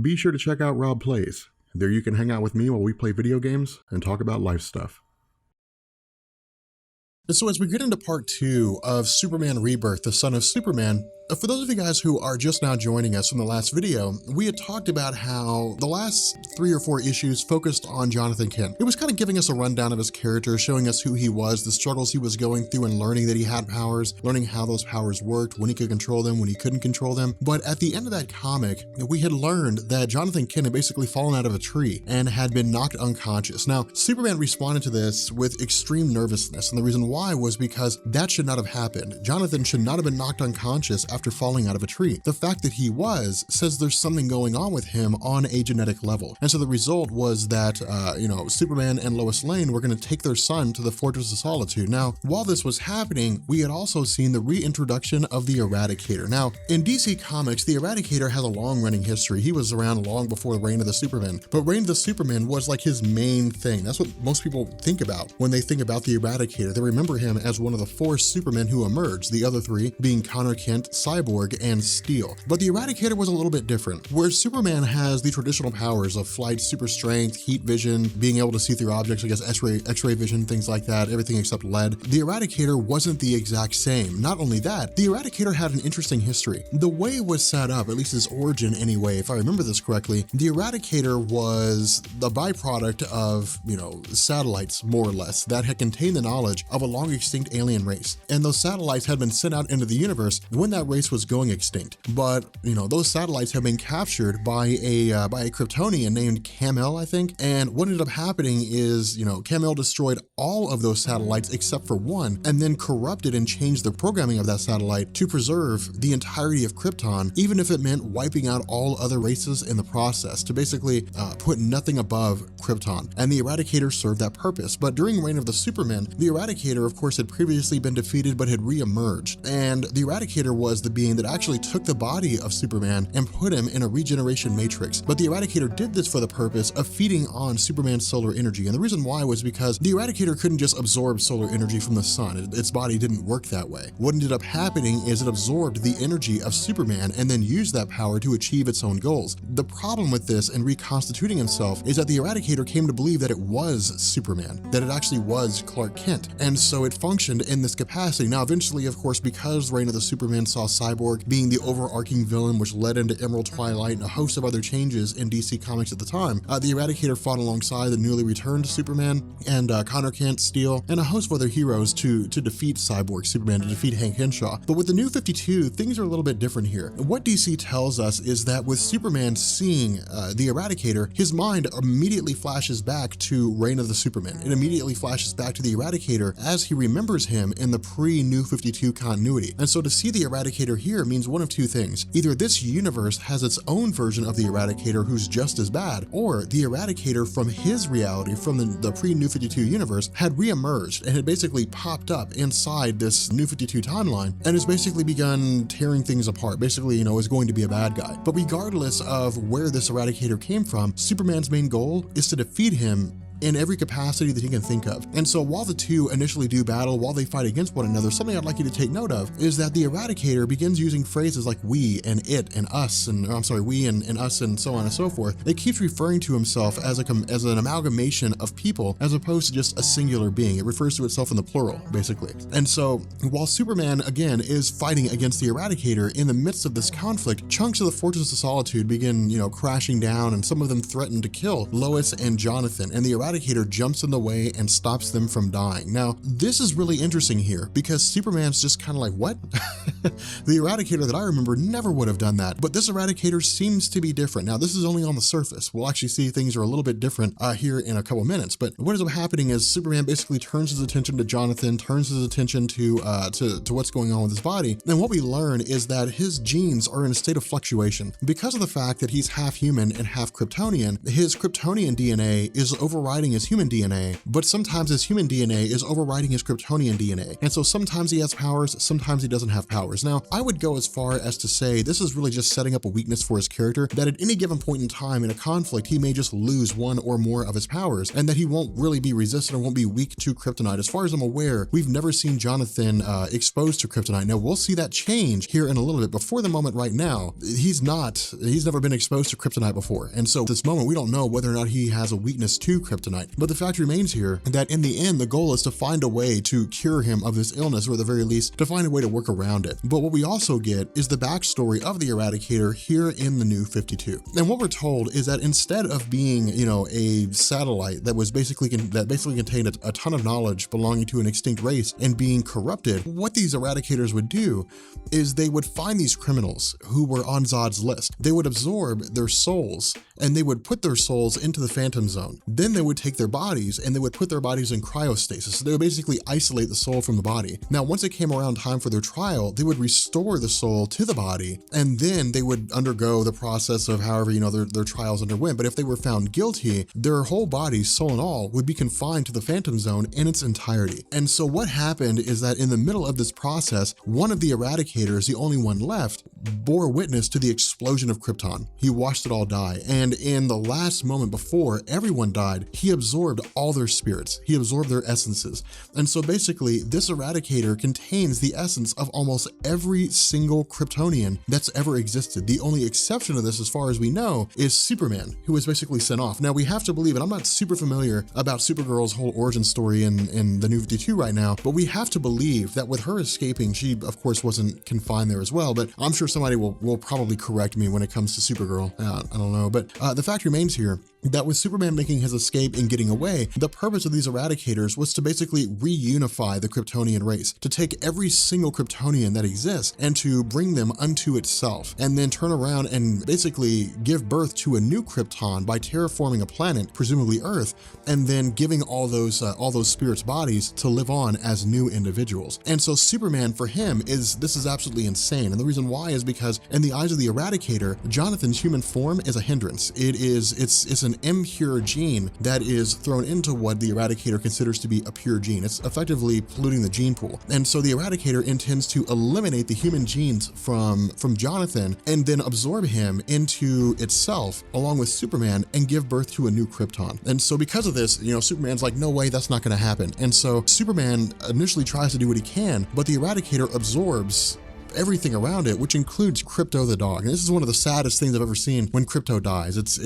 be sure to check out Rob Plays. There you can hang out with me while we play video games and talk about life stuff. And so as we get into part 2 of Superman Rebirth, the Son of Superman, for those of you guys who are just now joining us from the last video, we had talked about how the last 3 or 4 issues focused on Jonathan Kent. It was kind of giving us a rundown of his character, showing us who he was, the struggles he was going through, and learning that he had powers, learning how those powers worked, when he could control them, when he couldn't control them. But at the end of that comic, we had learned that Jonathan Kent had basically fallen out of a tree and had been knocked unconscious. Now, Superman responded to this with extreme nervousness, and the reason why was because that should not have happened. Jonathan should not have been knocked unconscious after falling out of a tree. The fact that he was says there's something going on with him on a genetic level. And so the result was that, Superman and Lois Lane were going to take their son to the Fortress of Solitude. Now, while this was happening, we had also seen the reintroduction of the Eradicator. Now, in DC Comics, the Eradicator has a long-running history. He was around long before the Reign of the Superman, but Reign of the Superman was like his main thing. That's what most people think about when they think about the Eradicator. They remember him as one of the 4 Supermen who emerged, the other 3 being Connor Kent, Cyborg, and Steel. But the Eradicator was a little bit different. Where Superman has the traditional powers of flight, super strength, heat vision, being able to see through objects, I guess X-ray vision, things like that, everything except lead, the Eradicator wasn't the exact same. Not only that, the Eradicator had an interesting history. The way it was set up, at least his origin anyway, if I remember this correctly, the Eradicator was the byproduct of, satellites, more or less, that had contained the knowledge of a long extinct alien race. And those satellites had been sent out into the universe when that race was going extinct. But, those satellites have been captured by a Kryptonian named Kal-El, I think. And what ended up happening is, Kal-El destroyed all of those satellites except for one, and then corrupted and changed the programming of that satellite to preserve the entirety of Krypton, even if it meant wiping out all other races in the process, to basically put nothing above Krypton. And the Eradicator served that purpose. But during Reign of the Superman, the Eradicator, of course, had previously been defeated but had re-emerged. And the Eradicator was the being that actually took the body of Superman and put him in a regeneration matrix. But the Eradicator did this for the purpose of feeding on Superman's solar energy. And the reason why was because the Eradicator couldn't just absorb solar energy from the sun. Its body didn't work that way. What ended up happening is it absorbed the energy of Superman and then used that power to achieve its own goals. The problem with this and reconstituting himself is that the Eradicator came to believe that it was Superman, that it actually was Clark Kent. And so it functioned in this capacity. Now, eventually, of course, because Reign of the Superman saw Cyborg being the overarching villain, which led into Emerald Twilight and a host of other changes in DC Comics at the time, the Eradicator fought alongside the newly returned Superman and Connor Kent, Steel, and a host of other heroes to defeat Cyborg Superman, to defeat Hank Henshaw. But with the New 52, things are a little bit different here. What DC tells us is that with Superman seeing the Eradicator, his mind immediately flashes back to Reign of the Superman. It immediately flashes back to the Eradicator as he remembers him in the pre-New 52 continuity. And so to see the Eradicator here means one of two things. Either this universe has its own version of the Eradicator who's just as bad, or the Eradicator from his reality, from the pre-New 52 universe, had re-emerged and had basically popped up inside this New 52 timeline and has basically begun tearing things apart. Basically, is going to be a bad guy. But regardless of where this Eradicator came from, Superman's main goal is to defeat him in every capacity that he can think of. And so while the two initially do battle, while they fight against one another, something I'd like you to take note of is that the Eradicator begins using phrases like we and it and us, and we and us and so on and so forth. It keeps referring to himself as an amalgamation of people as opposed to just a singular being. It refers to itself in the plural, basically. And so while Superman, again, is fighting against the Eradicator, in the midst of this conflict, chunks of the Fortress of Solitude begin, crashing down, and some of them threaten to kill Lois and Jonathan, and the Eradicator jumps in the way and stops them from dying. Now, this is really interesting here because Superman's just kind of like, what? The Eradicator that I remember never would have done that, but this Eradicator seems to be different. Now, this is only on the surface. We'll actually see things are a little bit different here in a couple minutes, but what ends up happening is Superman basically turns his attention to Jonathan, turns his attention to what's going on with his body, and what we learn is that his genes are in a state of fluctuation. Because of the fact that he's half human and half Kryptonian, his Kryptonian DNA is overriding overriding his human DNA, but sometimes his human DNA is overriding his Kryptonian DNA. And so sometimes he has powers, sometimes he doesn't have powers. Now, I would go as far as to say this is really just setting up a weakness for his character, that at any given point in time in a conflict, he may just lose one or more of his powers, and that he won't really be resistant or won't be weak to kryptonite. As far as I'm aware, we've never seen Jonathan exposed to kryptonite. Now, we'll see that change here in a little bit, but for the moment right now, he's never been exposed to kryptonite before. And so at this moment, we don't know whether or not he has a weakness to kryptonite. But the fact remains here that in the end, the goal is to find a way to cure him of this illness, or at the very least, to find a way to work around it. But what we also get is the backstory of the Eradicator here in the New 52. And what we're told is that instead of being, a satellite that was basically contained a ton of knowledge belonging to an extinct race and being corrupted, what these Eradicators would do is they would find these criminals who were on Zod's list. They would absorb their souls, and they would put their souls into the Phantom Zone. Then they would take their bodies and they would put their bodies in cryostasis. So they would basically isolate the soul from the body. Now, once it came around time for their trial, they would restore the soul to the body, and then they would undergo the process of however, their trials underwent. But if they were found guilty, their whole body, soul and all, would be confined to the Phantom Zone in its entirety. And so what happened is that in the middle of this process, one of the Eradicators, the only one left, bore witness to the explosion of Krypton. He watched it all die. And in the last moment before everyone died, he absorbed all their spirits. He absorbed their essences. And so basically, this Eradicator contains the essence of almost every single Kryptonian that's ever existed. The only exception to this, as far as we know, is Superman, who was basically sent off. Now, we have to believe, and I'm not super familiar about Supergirl's whole origin story in the New 52 right now, but we have to believe that with her escaping, she, of course, wasn't confined there as well, but I'm sure somebody will probably correct me when it comes to Supergirl. I don't know, but the fact remains here that with Superman making his escape and getting away, the purpose of these Eradicators was to basically reunify the Kryptonian race, to take every single Kryptonian that exists and to bring them unto itself, and then turn around and basically give birth to a new Krypton by terraforming a planet, presumably Earth, and then giving all those spirits bodies to live on as new individuals. And so Superman, for him, this is absolutely insane. And the reason why is because in the eyes of the Eradicator, Jonathan's human form is a hindrance. It's an impure gene that is thrown into what the Eradicator considers to be a pure gene. It's effectively polluting the gene pool. And so the Eradicator intends to eliminate the human genes from Jonathan and then absorb him into itself along with Superman and give birth to a new Krypton. And so because of this, Superman's like, no way, that's not going to happen. And so Superman initially tries to do what he can, but the Eradicator absorbs everything around it, which includes Krypto the dog. And this is one of the saddest things I've ever seen when Krypto dies. It's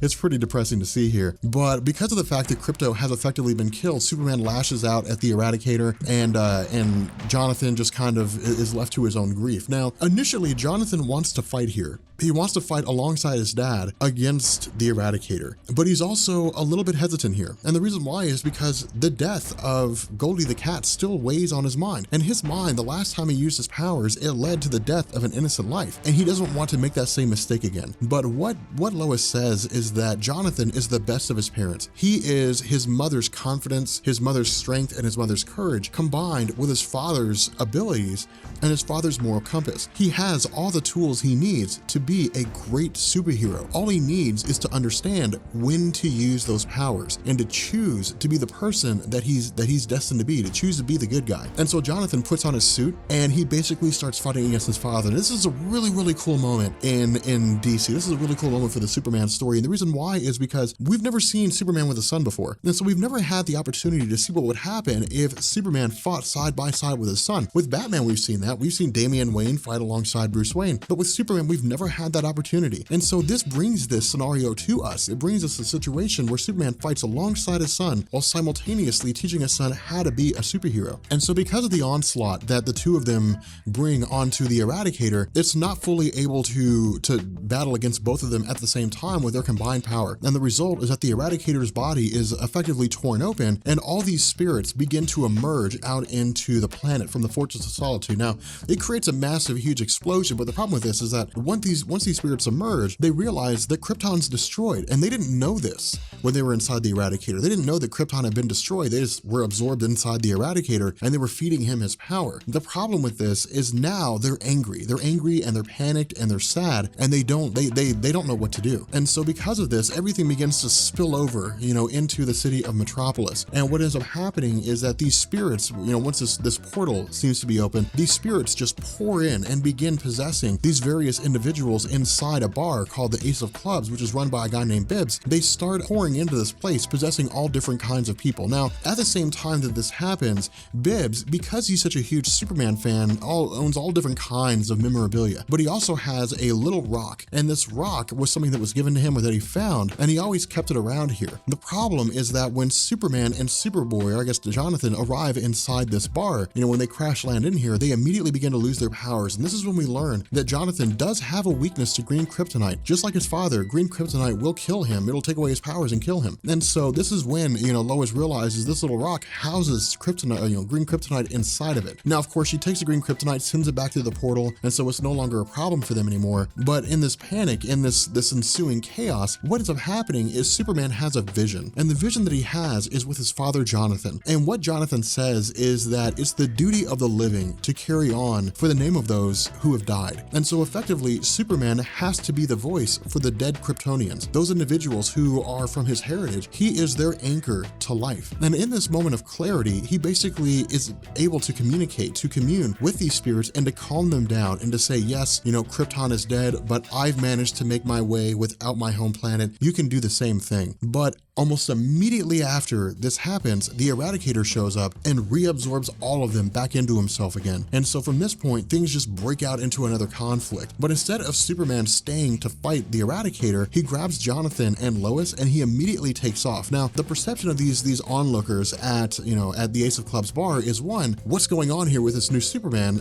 it's pretty depressing to see here. But because of the fact that Krypto has effectively been killed, Superman lashes out at the Eradicator, and Jonathan just kind of is left to his own grief. Now, initially, Jonathan wants to fight here. He wants to fight alongside his dad against the Eradicator, but he's also a little bit hesitant here. And the reason why is because the death of Goldie the cat still weighs on his mind. And his mind, the last time he used his powers, it led to the death of an innocent life. And he doesn't want to make that same mistake again. But what Lois says is that Jonathan is the best of his parents. He is his mother's confidence, his mother's strength, and his mother's courage, combined with his father's abilities and his father's moral compass. He has all the tools he needs to be a great superhero. All he needs is to understand when to use those powers and to choose to be the person that he's destined to be, to choose to be the good guy. And so Jonathan puts on his suit and he basically starts fighting against his father. And this is a really, really cool moment in DC. This is a really cool moment for the Superman story. And the reason why is because we've never seen Superman with a son before. And so we've never had the opportunity to see what would happen if Superman fought side by side with his son. With Batman, we've seen that. We've seen Damian Wayne fight alongside Bruce Wayne. But with Superman, we've never had that opportunity. And so this brings this scenario to us. It brings us a situation where Superman fights alongside his son while simultaneously teaching his son how to be a superhero. And so because of the onslaught that the two of them bring onto the Eradicator, it's not fully able to battle against both of them at the same time with their combined power. And the result is that the Eradicator's body is effectively torn open and all these spirits begin to emerge out into the planet from the Fortress of Solitude. Now, it creates a massive, huge explosion, but the problem with this is that once these spirits emerge, they realize that Krypton's destroyed, and they didn't know this when they were inside the Eradicator. They didn't know that Krypton had been destroyed. They just were absorbed inside the Eradicator, and they were feeding him his power. The problem with this is now they're angry. They're angry and they're panicked and they're sad, and they don't know what to do. do. And so because of this, everything begins to spill over, into the city of Metropolis. And what ends up happening is that these spirits, once this portal seems to be open, these spirits just pour in and begin possessing these various individuals inside a bar called the Ace of Clubs, which is run by a guy named Bibbs. They start pouring into this place, possessing all different kinds of people. Now, at the same time that this happens, Bibbs, because he's such a huge Superman fan, owns all different kinds of memorabilia, but he also has a little rock, and this rock was something that was given to him or that he found, and he always kept it around here. The problem is that when Superman and Superboy, or I guess Jonathan, arrive inside this bar, when they crash land in here, they immediately begin to lose their powers, and this is when we learn that Jonathan does have a weakness to green kryptonite. Just like his father, green kryptonite will kill him. It'll take away his powers and kill him. And so this is when, Lois realizes this little rock houses kryptonite, green kryptonite inside of it. Now, of course, she takes the green kryptonite, sends it back to the portal, and so it's no longer a problem for them anymore. But in this panic, in this ensuing chaos, what ends up happening is Superman has a vision, and the vision that he has is with his father, Jonathan. And what Jonathan says is that it's the duty of the living to carry on for the name of those who have died. And so effectively, Superman has to be the voice for the dead Kryptonians, those individuals who are from his heritage. He is their anchor to life. And in this moment of clarity, he basically is able to communicate, to commune with these spirits and to calm them down and to say, yes, Krypton is dead, but I've managed to make my way without my home planet. You can do the same thing. But almost immediately after this happens, the Eradicator shows up and reabsorbs all of them back into himself again. And so from this point, things just break out into another conflict. But instead of Superman staying to fight the Eradicator, he grabs Jonathan and Lois and he immediately takes off. Now, the perception of these onlookers at the Ace of Clubs bar is, one, what's going on here with this new Superman?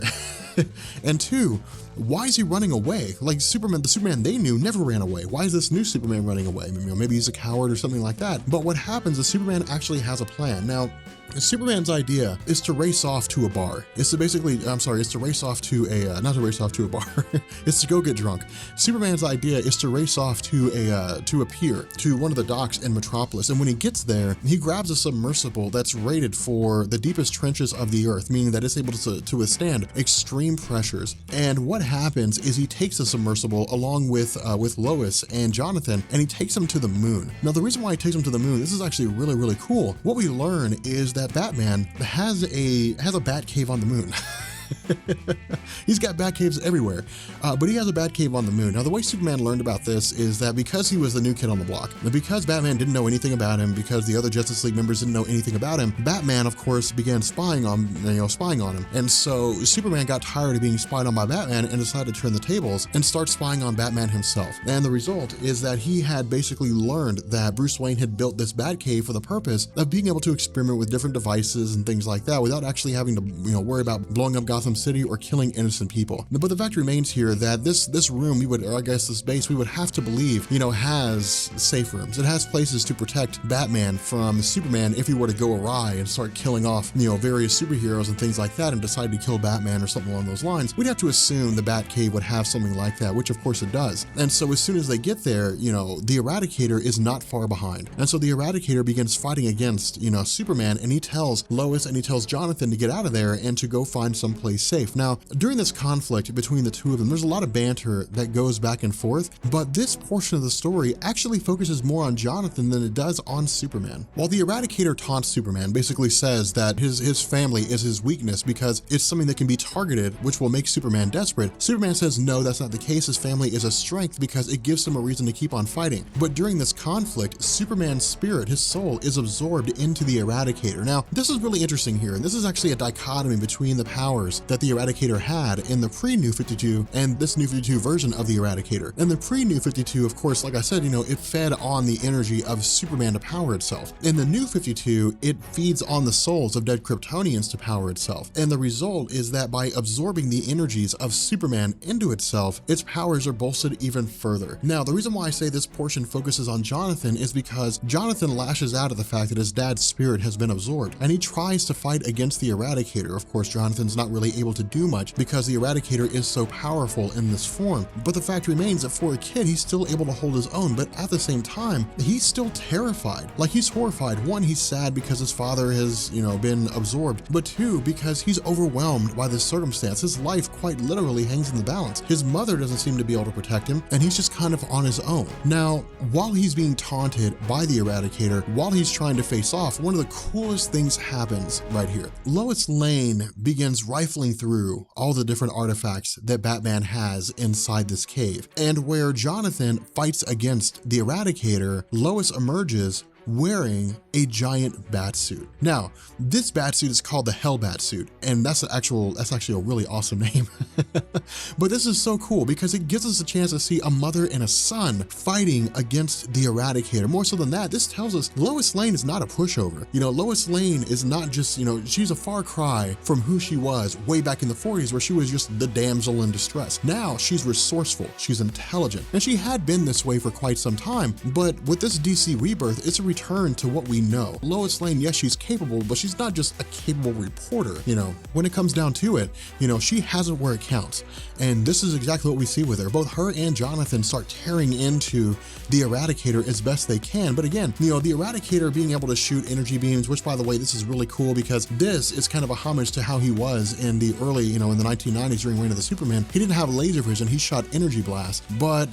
And two, why is he running away? Like the Superman they knew never ran away. Why is this new Superman running away? Maybe he's a coward or something like that. But what happens is Superman actually has a plan. Now, Superman's idea is to race off to a bar. It's to race off to a, not to race off to a bar, it's to go get drunk. Superman's idea is to race off to a pier, to one of the docks in Metropolis. And when he gets there, he grabs a submersible that's rated for the deepest trenches of the earth, meaning that it's able to withstand extreme pressures. And what happens is he takes the submersible along with Lois and Jonathan, and he takes them to the moon. Now, the reason why he takes them to the moon, this is actually really, really cool. What we learn is that Batman has a Batcave on the moon. He's got bat caves everywhere, but he has a bat cave on the moon. Now, the way Superman learned about this is that because he was the new kid on the block, because Batman didn't know anything about him, because the other Justice League members didn't know anything about him, Batman, of course, began spying on him. And so Superman got tired of being spied on by Batman and decided to turn the tables and start spying on Batman himself. And the result is that he had basically learned that Bruce Wayne had built this bat cave for the purpose of being able to experiment with different devices and things like that without actually having to, worry about blowing up Gotham City or killing innocent people. But the fact remains here that this room, this base, we would have to believe, has safe rooms. It has places to protect Batman from Superman if he were to go awry and start killing off, various superheroes and things like that and decide to kill Batman or something along those lines. We'd have to assume the Batcave would have something like that, which of course it does. And so as soon as they get there, the Eradicator is not far behind. And so the Eradicator begins fighting against, Superman, and he tells Lois and he tells Jonathan to get out of there and to go find someplace safe. Now, during this conflict between the two of them, there's a lot of banter that goes back and forth, but this portion of the story actually focuses more on Jonathan than it does on Superman. While the Eradicator taunts Superman, basically says that his family is his weakness because it's something that can be targeted, which will make Superman desperate, Superman says no, that's not the case. His family is a strength because it gives him a reason to keep on fighting. But during this conflict, Superman's spirit, his soul, is absorbed into the Eradicator. Now, this is really interesting here, and this is actually a dichotomy between the powers that the Eradicator had in the pre-New 52 and this New 52 version of the Eradicator. In the pre-New 52, of course, like I said, it fed on the energy of Superman to power itself. In the New 52, it feeds on the souls of dead Kryptonians to power itself. And the result is that by absorbing the energies of Superman into itself, its powers are bolstered even further. Now, the reason why I say this portion focuses on Jonathan is because Jonathan lashes out at the fact that his dad's spirit has been absorbed, and he tries to fight against the Eradicator. Of course, Jonathan's not really really able to do much because the Eradicator is so powerful in this form. But the fact remains that for a kid, he's still able to hold his own, but at the same time, he's still terrified. Like, he's horrified. One, he's sad because his father has, been absorbed, but two, because he's overwhelmed by this circumstance. His life quite literally hangs in the balance. His mother doesn't seem to be able to protect him, and he's just kind of on his own. Now, while he's being taunted by the Eradicator, while he's trying to face off, one of the coolest things happens right here. Lois Lane begins rifling through all the different artifacts that Batman has inside this cave, and where Jonathan fights against the Eradicator, Lois emerges wearing a giant bat suit. Now, this bat suit is called the Hellbat suit, and that's actually a really awesome name. But this is so cool because it gives us a chance to see a mother and a son fighting against the Eradicator. More so than that, this tells us Lois Lane is not a pushover. Lois Lane is not just, she's a far cry from who she was way back in the 40s, where she was just the damsel in distress. Now she's resourceful, she's intelligent, and she had been this way for quite some time. But with this DC Rebirth, it's a return to what we know. Lois Lane, yes, she's capable, but she's not just a capable reporter. When it comes down to it, she has it where it counts. And this is exactly what we see with her. Both her and Jonathan start tearing into the Eradicator as best they can. But again, the Eradicator being able to shoot energy beams, which, by the way, this is really cool because this is kind of a homage to how he was in the early, in the 1990s during Reign of the Superman. He didn't have laser vision, he shot energy blasts, but,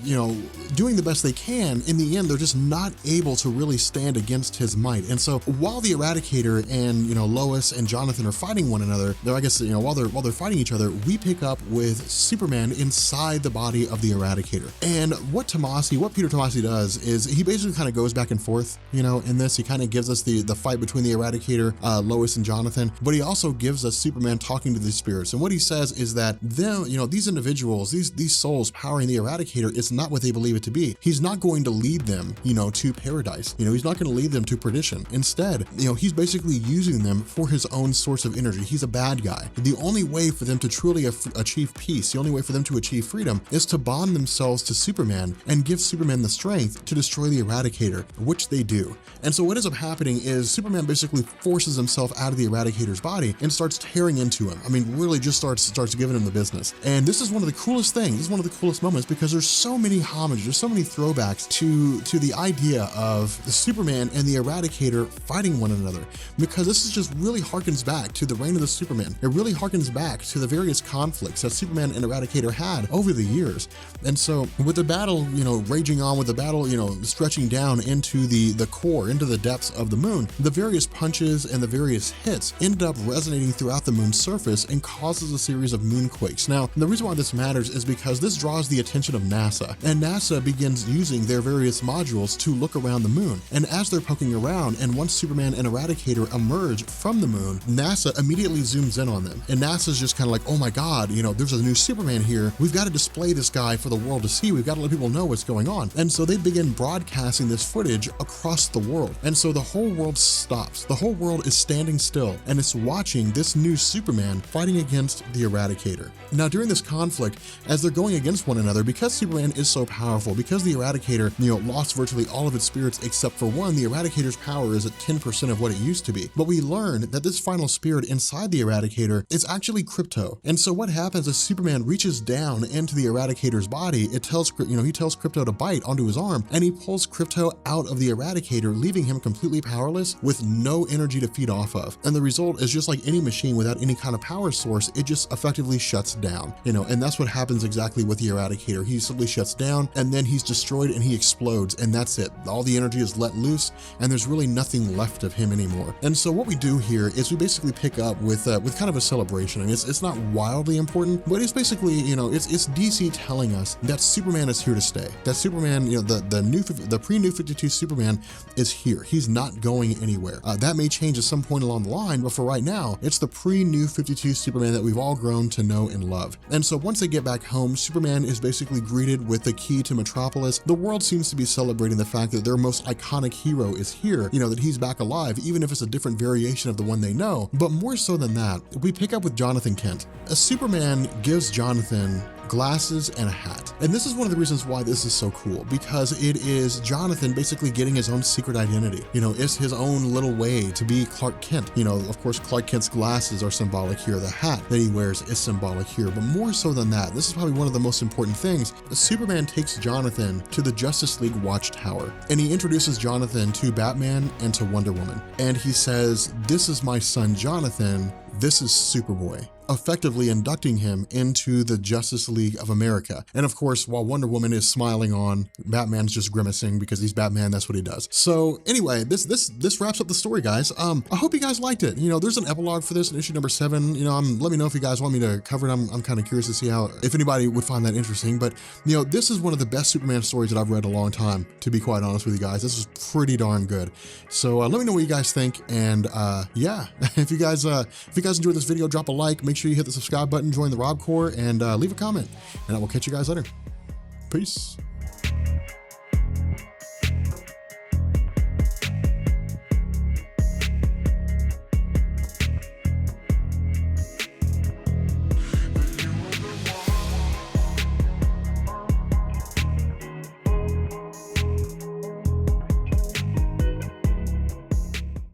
doing the best they can, in the end, they're just not able to really stand against his might. And so while the Eradicator and, Lois and Jonathan are fighting one another, while they're fighting each other, we pick up with Superman inside the body of the Eradicator. And what Peter Tomasi does is he basically kind of goes back and forth, in this. He kind of gives us the fight between the Eradicator, Lois and Jonathan, but he also gives us Superman talking to the spirits. And what he says is that these individuals, these souls powering the Eradicator, it's not what they believe it to be. He's not going to lead them, to paradise. He's not going to lead them to perdition. Instead, he's basically using them for his own source of energy. He's a bad guy. The only way for them to truly achieve peace, the only way for them to achieve freedom, is to bond themselves to Superman and give Superman the strength to destroy the Eradicator, which they do. And so what ends up happening is Superman basically forces himself out of the Eradicator's body and starts tearing into him. Really just starts giving him the business. And this is one of the coolest things. This is one of the coolest moments because there's so many homages, there's so many throwbacks to the idea of the Superman and the Eradicator fighting one another, because this is just really harkens back to the Reign of the Superman. It really harkens back to the various conflicts that Superman and Eradicator had over the years. And so with the battle, raging on, with the battle, stretching down into the core, into the depths of the moon, the various punches and the various hits ended up resonating throughout the moon's surface and causes a series of moonquakes. Now, the reason why this matters is because this draws the attention of NASA, and NASA begins using their various modules to look around the moon. And as they're poking around, and once Superman and Eradicator emerge from the moon, NASA immediately zooms in on them. And NASA's just kind of like, oh my God, there's a new Superman here. We've got to display this guy for the world to see. We've got to let people know what's going on. And so they begin broadcasting this footage across the world. And so the whole world stops. The whole world is standing still, and it's watching this new Superman fighting against the Eradicator. Now, during this conflict, as they're going against one another, because Superman is so powerful, because the Eradicator, lost virtually all of its spirits except for one, the Eradicator's power is at 10% of what it used to be. But we learn that this final spirit inside the Eradicator is actually Crypto. And so what happens is Superman reaches down into the Eradicator's body. He tells Crypto to bite onto his arm, and he pulls Crypto out of the Eradicator, leaving him completely powerless with no energy to feed off of. And the result is just like any machine without any kind of power source, it just effectively shuts down, and that's what happens exactly with the Eradicator. He simply shuts down, and then he's destroyed and he explodes, and that's it. All the energy is let loose, and there's really nothing left of him anymore. And so what we do here is we basically pick up with kind of a celebration. And it's not wildly important, but it's basically, it's DC telling us that Superman is here to stay. That Superman, the pre-New 52 Superman is here. He's not going anywhere. That may change at some point along the line, but for right now, it's the pre-New 52 Superman that we've all grown to know and love. And so once they get back home, Superman is basically greeted with the key to Metropolis. The world seems to be celebrating the fact that their most iconic hero is here, that he's back alive, even if it's a different variation of the one they know. But more so than that, we pick up with Jonathan Kent. Superman gives Jonathan glasses, and a hat. And this is one of the reasons why this is so cool, because it is Jonathan basically getting his own secret identity. You know, it's his own little way to be Clark Kent. You know, of course, Clark Kent's glasses are symbolic here. The hat that he wears is symbolic here, but more so than that, this is probably one of the most important things. Superman takes Jonathan to the Justice League Watchtower, and he introduces Jonathan to Batman and to Wonder Woman. And he says, "This is my son, Jonathan. This is Superboy," effectively inducting him into the Justice League of America. And of course, while Wonder Woman is smiling on, Batman's just grimacing because he's Batman, that's what he does. So anyway, this wraps up the story, guys. I hope you guys liked it. You know, there's an epilogue for this in issue number 7. You know, let me know if you guys want me to cover it. I'm kind of curious to see if anybody would find that interesting. But, you know, this is one of the best Superman stories that I've read in a long time, to be quite honest with you guys. This is pretty darn good. So let me know what you guys think. And yeah, if you guys enjoyed this video, drop a like, make sure you hit the subscribe button, join the Rob Corps, and leave a comment, and I will catch you guys later. Peace.